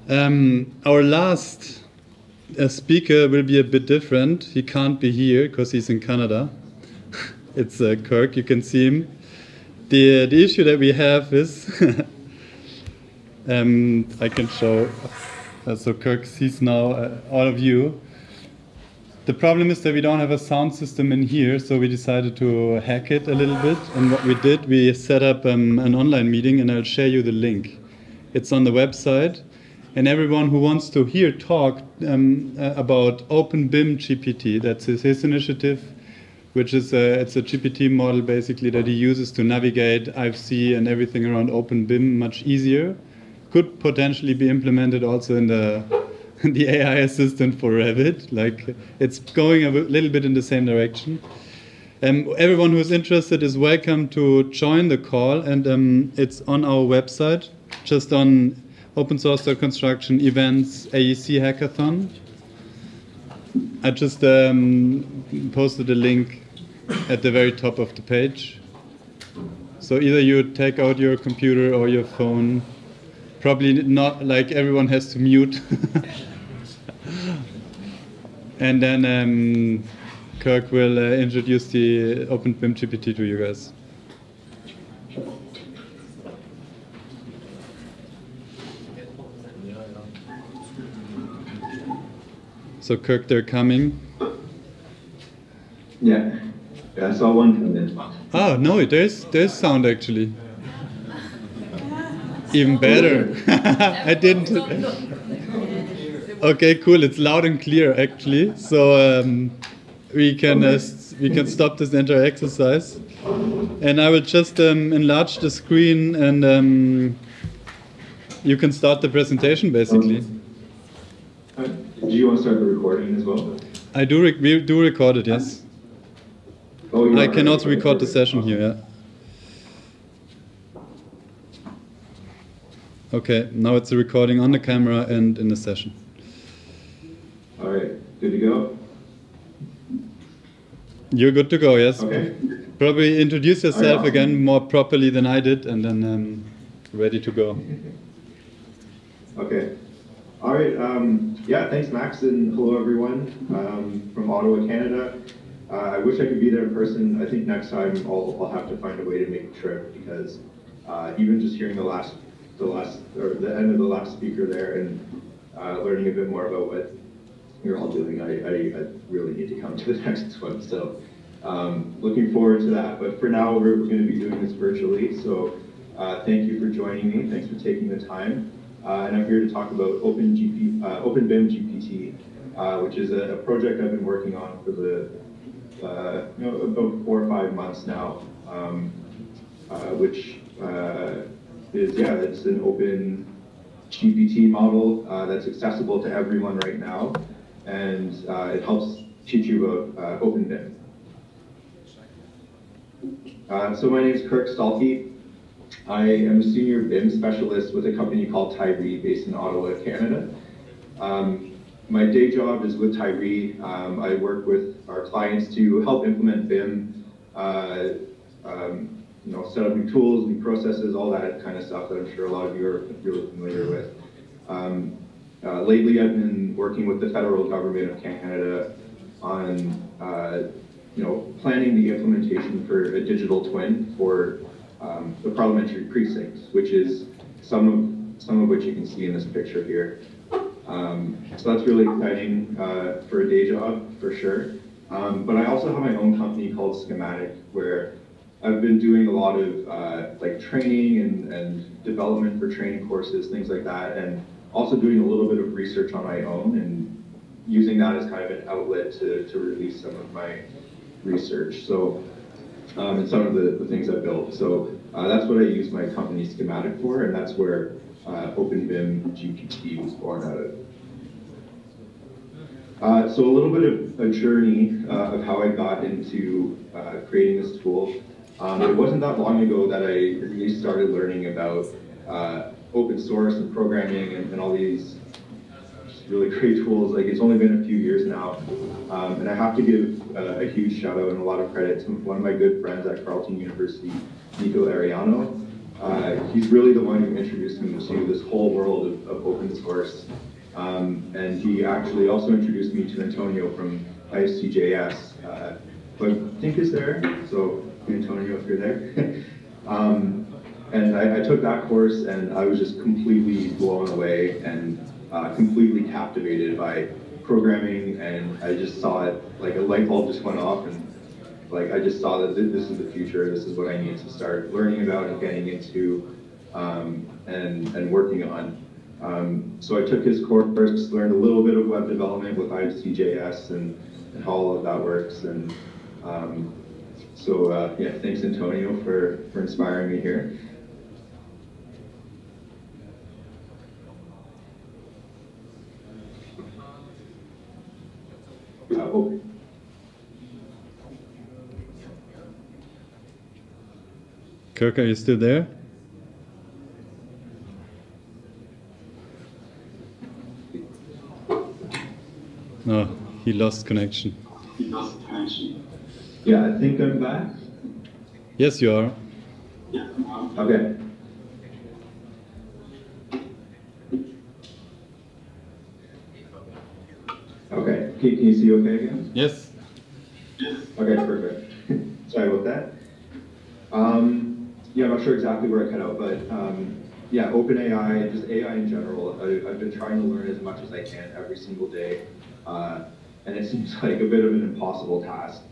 Our last speaker will be a bit different. He can't be here because he's in Canada. It's Kirk, you can see him. The issue that we have is, I can show, so Kirk sees now all of you. The problem is that we don't have a sound system in here, so we decided to hack it a little bit. And what we did, we set up an online meeting, and I'll share you the link. It's on the website. And everyone who wants to hear talk about OpenBIM GPT, that's his initiative, which is it's a GPT model basically that he uses to navigate IFC and everything around OpenBIM much easier. Could potentially be implemented also in the AI assistant for Revit. Like, it's going a little bit in the same direction. Everyone who's interested is welcome to join the call, and it's on our website, just on opensource.construction events AEC hackathon. I just posted a link at the very top of the page. So either you take out your computer or your phone. Probably not, like, everyone has to mute. And then Kirk will introduce the OpenBIM GPT to you guys. So Kirk, they're coming. Yeah, I saw one come in. Oh no, there's sound actually. Even better. I didn't. Okay, cool. It's loud and clear actually. So we can stop this entire exercise, and I will just enlarge the screen, and you can start the presentation basically. Do you want to start the recording as well? I do. We do record it, yes. Oh, I can also record the session here. Yeah. Okay, now it's a recording on the camera and in the session. All right, good to go? You're good to go, yes. Okay. Probably introduce yourself awesome. again more properly than I did, and then ready to go. Okay. All right. Yeah, thanks, Max, and hello, everyone from Ottawa, Canada. I wish I could be there in person. I think next time I'll have to find a way to make a trip, because even just hearing the end of the last speaker there and learning a bit more about what you're all doing, I really need to come to the next one. So looking forward to that. But for now, we're going to be doing this virtually. So thank you for joining me. Thanks for taking the time. And I'm here to talk about OpenBIM GPT, which is a project I've been working on for the about 4 or 5 months now, which it's an open GPT model that's accessible to everyone right now, and it helps teach you about OpenBIM. So my name is Kirk Stalkie. I am a senior BIM specialist with a company called Tiree, based in Ottawa, Canada. My day job is with Tiree. I work with our clients to help implement BIM, set up new tools, new processes, all that kind of stuff that I'm sure a lot of you are really familiar with. Lately, I've been working with the federal government of Canada on planning the implementation for a digital twin for the parliamentary precincts, which is some of which you can see in this picture here. So that's really exciting for a day job, for sure. But I also have my own company called Schematic, where I've been doing a lot of like training and development for training courses, things like that, and also doing a little bit of research on my own and using that as kind of an outlet to release some of my research. So, and some of the things I built. So that's what I use my company Schematic for, and that's where OpenBIM GPT was born out of. So a little bit of a journey of how I got into creating this tool. It wasn't that long ago that I really started learning about open source and programming and all these really great tools. Like, it's only been a few years now. And I have to give a huge shout out and a lot of credit to one of my good friends at Carleton University, Nico Ariano. he's really the one who introduced me to this whole world of open source. And he actually also introduced me to Antonio from ISTJS, who I think is there. So Antonio, if you're there. And I took that course, and I was just completely blown away and completely captivated by programming, and I just saw it, like a light bulb just went off, and like I just saw that this is the future, this is what I need to start learning about and getting into and working on. So I took his course, learned a little bit of web development with ISTJS and how all of that works, and yeah, thanks Antonio for inspiring me here. Kirk, are you still there? No, he lost connection. Yeah, I think I'm back. Yes, you are. Okay. Okay, can you see okay again? Yes. Okay, perfect. Sorry about that. Yeah, I'm not sure exactly where I cut out, but yeah, OpenAI, just AI in general, I've been trying to learn as much as I can every single day, and it seems like a bit of an impossible task.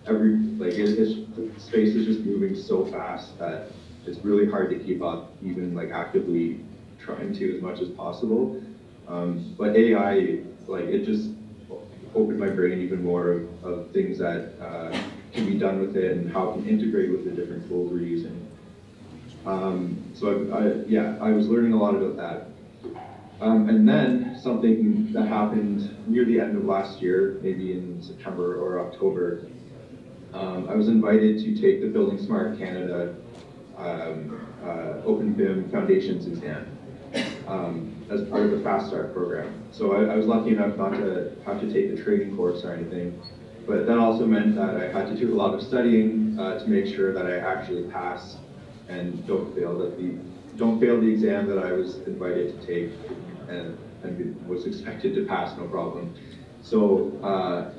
The space is just moving so fast that it's really hard to keep up, even like actively trying to as much as possible. But AI, like it just opened my brain even more of things that can be done with it and how it can integrate with the different tools we're using. I was learning a lot about that. And then something that happened near the end of last year, maybe in September or October, I was invited to take the Building Smart Canada Open BIM Foundations exam as part of the Fast Start program. So I was lucky enough not to have to take the training course or anything, but that also meant that I had to do a lot of studying to make sure that I actually pass and don't fail the exam that I was invited to take and was expected to pass, no problem. So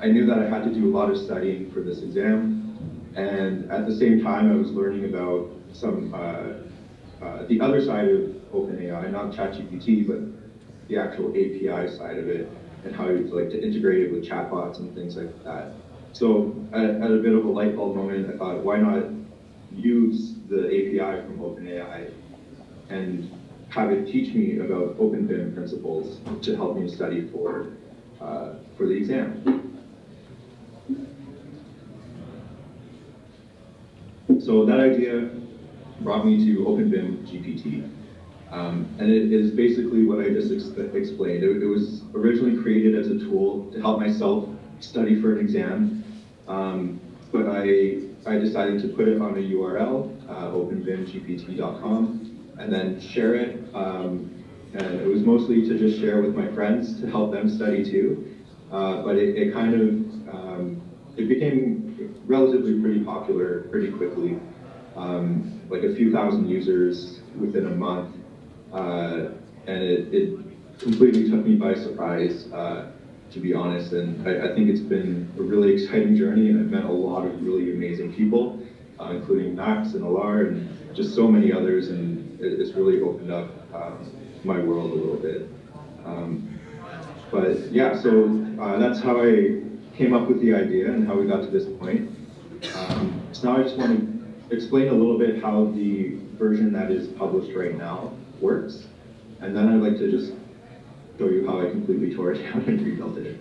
I knew that I had to do a lot of studying for this exam, and at the same time I was learning about some the other side of OpenAI, not ChatGPT, but the actual API side of it, and how you'd like to integrate it with chatbots and things like that. So at a bit of a light bulb moment, I thought, why not use the API from OpenAI and have it teach me about Open BIM principles to help me study for the exam. So that idea brought me to Open BIM GPT. And it is basically what I just explained. It was originally created as a tool to help myself study for an exam, but I decided to put it on a URL, openbimgpt.com, and then share it. And it was mostly to just share with my friends to help them study too. But it kind of, it became relatively pretty popular pretty quickly. Like a few thousand users within a month. And it completely took me by surprise, to be honest. And I think it's been a really exciting journey, and I've met a lot of really amazing people, including Max and Alar and just so many others, and it's really opened up my world a little bit. But yeah, so that's how I came up with the idea and how we got to this point. So now I just want to explain a little bit how the version that is published right now works, and then I'd like to just show you how I completely tore it down and rebuilt it.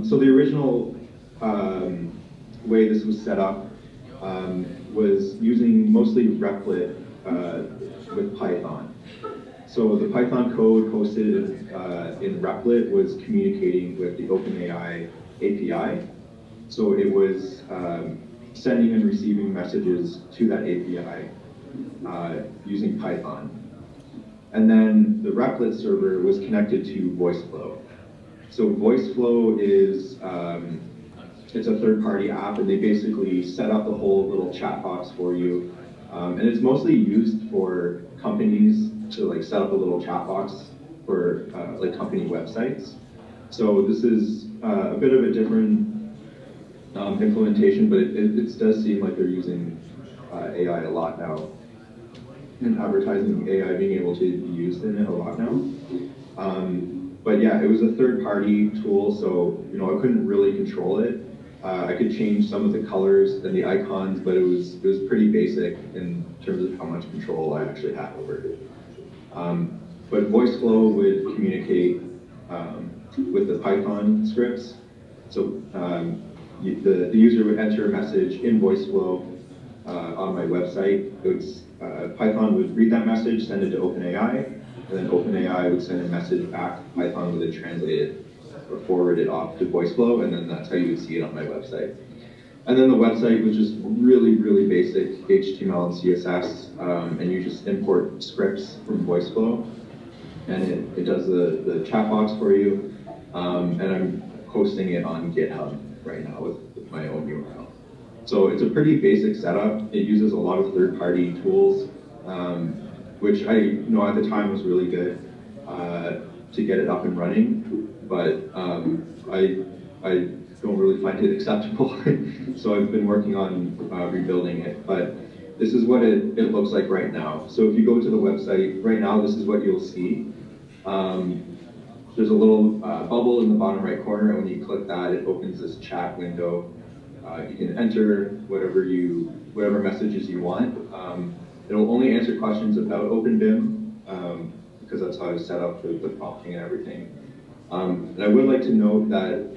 So the original way this was set up was using mostly Replit with Python. So the Python code hosted in Replit was communicating with the OpenAI API. So it was sending and receiving messages to that API using Python. And then the Replit server was connected to VoiceFlow. So VoiceFlow is, it's a third-party app, and they basically set up the whole little chat box for you And it's mostly used for companies to like set up a little chat box for like company websites. So this is a bit of a different implementation, but it does seem like they're using AI a lot now, and advertising AI being able to be used in it a lot now. But yeah, it was a third-party tool, so I couldn't really control it. I could change some of the colors and the icons, but it was pretty basic in terms of how much control I actually had over it. But VoiceFlow would communicate with the Python scripts. So the user would enter a message in VoiceFlow on my website. Python would read that message, send it to OpenAI, and then OpenAI would send a message back. Python would then translate it or forward it off to VoiceFlow, and then that's how you would see it on my website. And then the website was just really, really basic HTML and CSS, and you just import scripts from VoiceFlow, and it does the chat box for you. And I'm hosting it on GitHub right now with my own URL. So it's a pretty basic setup. It uses a lot of third-party tools, which I at the time was really good to get it up and running, but I don't really find it acceptable. So I've been working on rebuilding it, but this is what it looks like right now. So if you go to the website right now, this is what you'll see. There's a little bubble in the bottom right corner, and when you click that, it opens this chat window. You can enter whatever messages you want. It'll only answer questions about OpenBIM, because that's how I set up the prompting and everything. And I would like to note that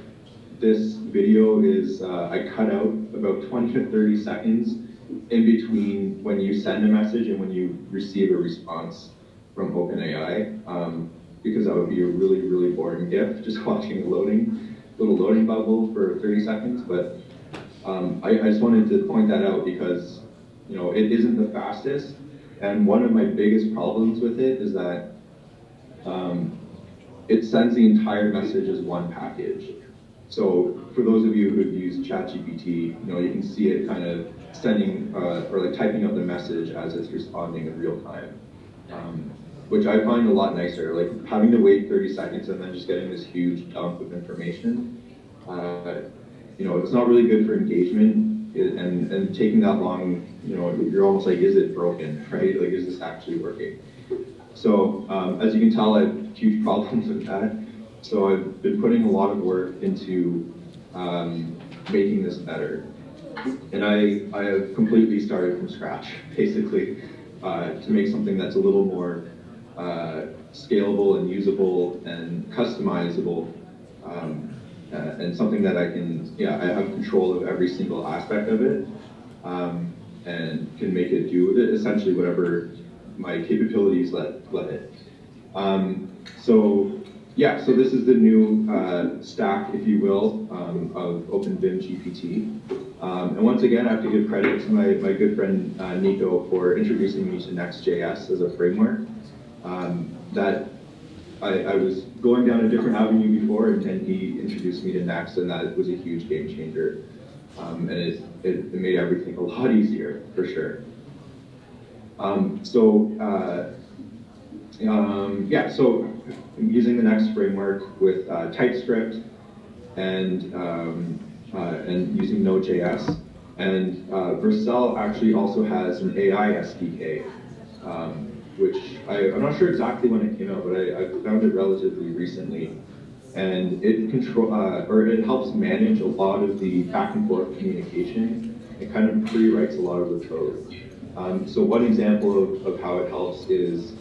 this video is, I cut out about 20 to 30 seconds in between when you send a message and when you receive a response from OpenAI, because that would be a really, really boring GIF, just watching a little loading bubble for 30 seconds. But I just wanted to point that out because it isn't the fastest, and one of my biggest problems with it is that it sends the entire message as one package. So for those of you who've used ChatGPT, you can see it kind of sending or like typing out the message as it's responding in real time, which I find a lot nicer. Like having to wait 30 seconds and then just getting this huge dump of information. It's not really good for engagement, and taking that long, you're almost like, is it broken, right? Like, is this actually working? So as you can tell, I have huge problems with that. So I've been putting a lot of work into making this better. And I have completely started from scratch, basically, to make something that's a little more scalable and usable and customizable, and something that I have control of every single aspect of it, and can make it do essentially whatever my capabilities let it. So this is the new stack, if you will, of OpenBIM GPT. And once again, I have to give credit to my good friend Nico for introducing me to Next.js as a framework. That I was going down a different avenue before, and he introduced me to Next, and that was a huge game changer. And it made everything a lot easier, for sure. So I'm using the Next framework with TypeScript and using Node.js. And Vercel actually also has an AI SDK, which I'm not sure exactly when it came out, but I found it relatively recently. And it helps manage a lot of the back and forth communication. It kind of pre-writes a lot of the code. So one example of how it helps is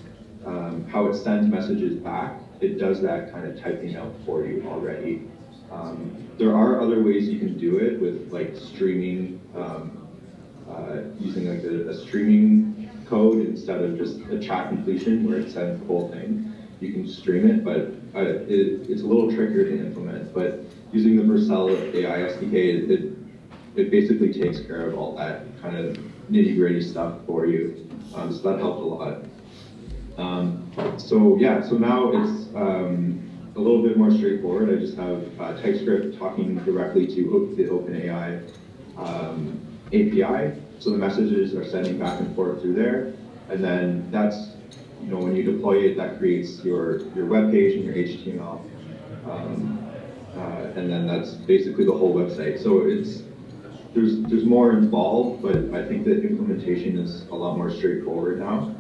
how it sends messages back. It does that kind of typing out for you already. There are other ways you can do it with like streaming, using like a streaming code instead of just a chat completion where it sends the whole thing. You can stream it, but it's a little trickier to implement. But using the Vercel AI SDK, it basically takes care of all that kind of nitty-gritty stuff for you. So that helped a lot. So now it's a little bit more straightforward. I just have TypeScript talking directly to the OpenAI API, So the messages are sending back and forth through there, and then that's, when you deploy it, that creates your web page and your HTML, and then that's basically the whole website. So there's more involved, but I think that implementation is a lot more straightforward now,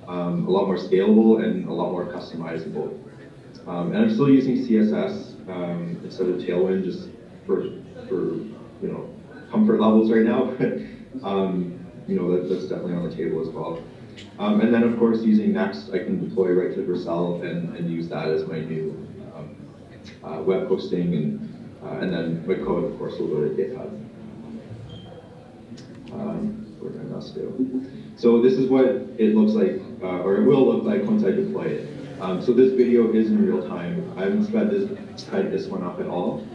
a lot more scalable, and a lot more customizable. And I'm still using CSS instead of Tailwind, just for comfort levels right now. But that's definitely on the table as well. And then of course using Next, I can deploy right to Vercel and use that as my new web hosting, and then my code of course will go to GitHub. Where did I mouse go? So this is what it looks like, or it will look like once I deploy it. So this video is in real time. I haven't sped this one up at all.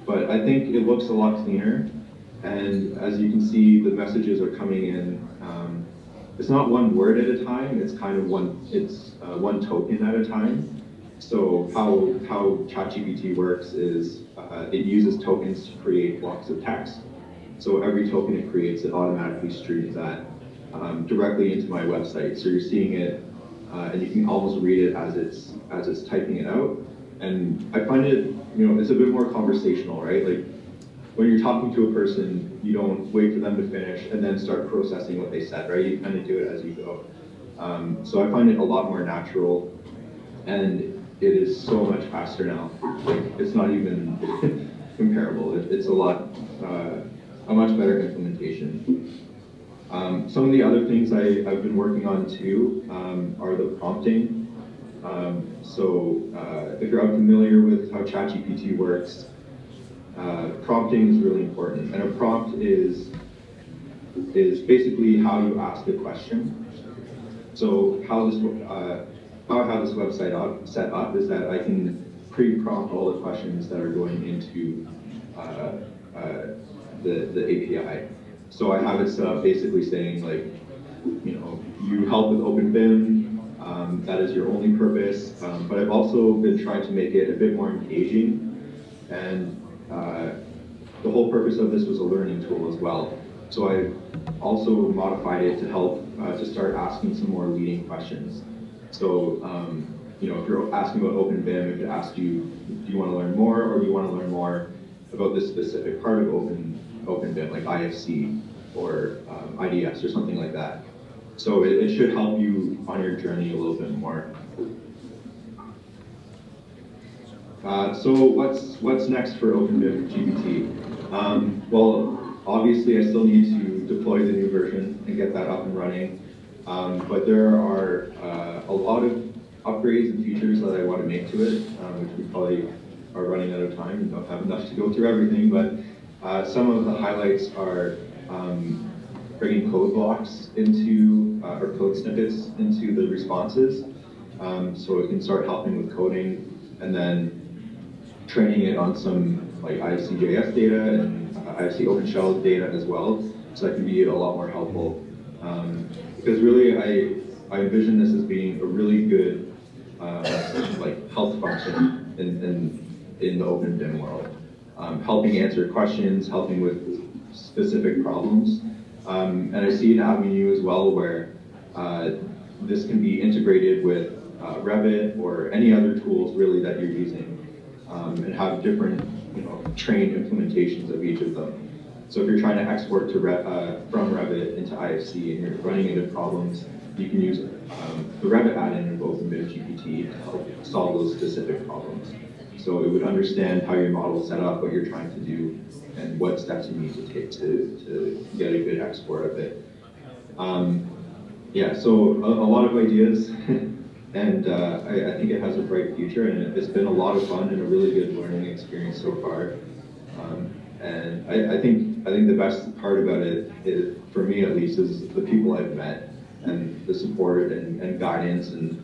But I think it looks a lot cleaner. And as you can see, the messages are coming in. It's not one word at a time. It's kind of one token at a time. So how ChatGPT works is it uses tokens to create blocks of text. So every token it creates, it automatically streams that directly into my website. So you're seeing it, and you can almost read it as it's typing it out. And I find it, it's a bit more conversational, right? Like when you're talking to a person, you don't wait for them to finish and then start processing what they said, right? You kind of do it as you go. So I find it a lot more natural, and it is so much faster now. Like it's not even comparable. It's a much better implementation. Some of the other things I've been working on too are the prompting. If you're unfamiliar with how ChatGPT works, prompting is really important. And a prompt is basically how you ask a question. So how this website set up is that I can pre-prompt all the questions that are going into the API. So I have it set up basically saying like, you help with OpenBIM, that is your only purpose. But I've also been trying to make it a bit more engaging, and the whole purpose of this was a learning tool as well. So I've also modified it to help to start asking some more leading questions. So if you're asking about OpenBIM, if it asks you, do you want to learn more, or do you want to learn more about this specific part of OpenBIM, like IFC or IDS or something like that. So it should help you on your journey a little bit more. So what's next for OpenBIM GPT? Well, obviously I still need to deploy the new version and get that up and running. But there are a lot of upgrades and features that I want to make to it, which we probably are running out of time and don't have enough to go through everything. But some of the highlights are bringing code blocks into, or code snippets into the responses. So it can start helping with coding, and then training it on some like IFC.js data and IFC OpenShell data as well. So that can be a lot more helpful. Because really I envision this as being a really good like health function in the OpenBIM world. Helping answer questions, helping with specific problems. And I see an avenue as well where this can be integrated with Revit or any other tools really that you're using, and have different trained implementations of each of them. So if you're trying to export to from Revit into IFC and you're running into problems, you can use the Revit add-in of OpenBIM GPT to help solve those specific problems. So it would understand how your model is set up, what you're trying to do, and what steps you need to take to get a good export of it. Yeah, so a lot of ideas, and I think it has a bright future, and it's been a lot of fun and a really good learning experience so far. And I think the best part about it, for me at least, is the people I've met and the support and guidance, and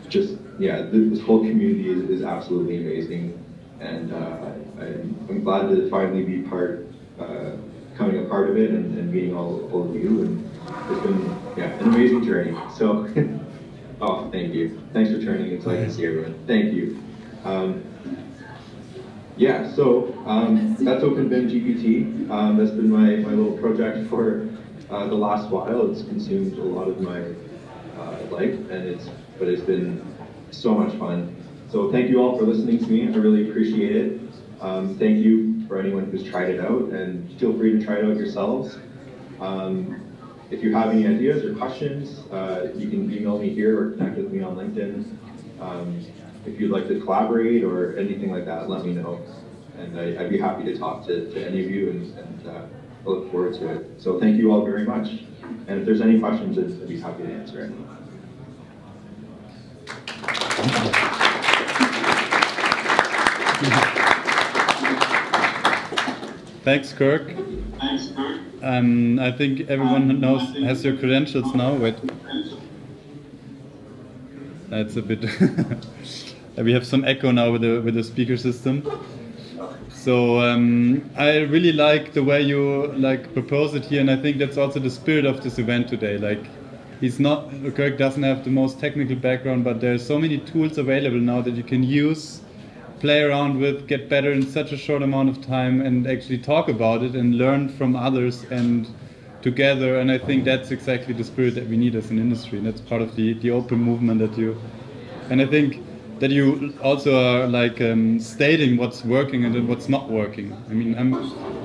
just, yeah, this whole community is absolutely amazing. And I'm glad to finally be becoming a part of it and meeting all of you. And it's been, yeah, an amazing journey. So, oh, thank you. Thanks for turning it so I can see everyone. Thank you. Yeah, so that's OpenBIM GPT. That's been my little project for the last while. It's consumed a lot of my life, but it's been so much fun. So thank you all for listening to me. I really appreciate it. Thank you for anyone who's tried it out, and feel free to try it out yourselves. If you have any ideas or questions, you can email me here or connect with me on LinkedIn. If you'd like to collaborate or anything like that, let me know. And I'd be happy to talk to any of you, and I look forward to it. So thank you all very much. And if there's any questions, I'd be happy to answer any. Thanks, Kirk. I think everyone has your credentials now. Wait. That's a bit. We have some echo now with the speaker system. So I really like the way you propose it here, and I think that's also the spirit of this event today. Kirk doesn't have the most technical background, but there are so many tools available now that you can use, play around with, get better in such a short amount of time, and actually talk about it and learn from others and together. And I think that's exactly the spirit that we need as an industry, and that's part of the open movement that you. And I think that you also are stating what's working and what's not working. I mean, I'm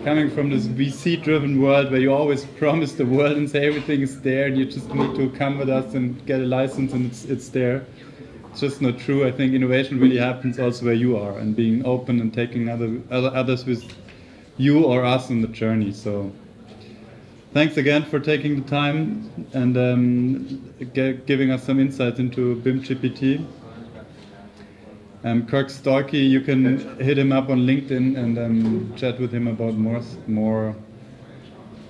coming from this VC-driven world where you always promise the world and say everything is there, and you just need to come with us and get a license and it's there. It's just not true. I think innovation really happens also where you are, and being open and taking others with you or us on the journey. So thanks again for taking the time and giving us some insights into BIM GPT. Kirk Stalkie, you can hit him up on LinkedIn and chat with him about more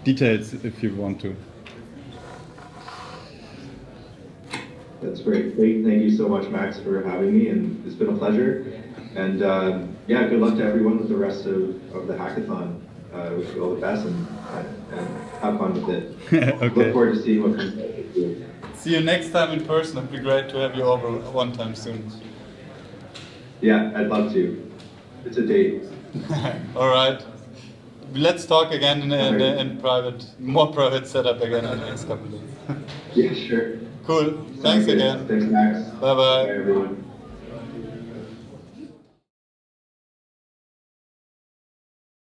details if you want to. That's great. Thank you so much, Max, for having me, and it's been a pleasure. And yeah, good luck to everyone with the rest of the hackathon. Wish you all the best and have fun with it. Okay. Look forward to seeing what comes out. See you next time in person. It'd be great to have you over one time soon. Yeah, I'd love to. It's a date. All right. Let's talk again in private, more private setup again in the next couple of days. Yeah, sure. Cool. Thanks again. Thanks, Max. Bye-bye. Bye, everyone.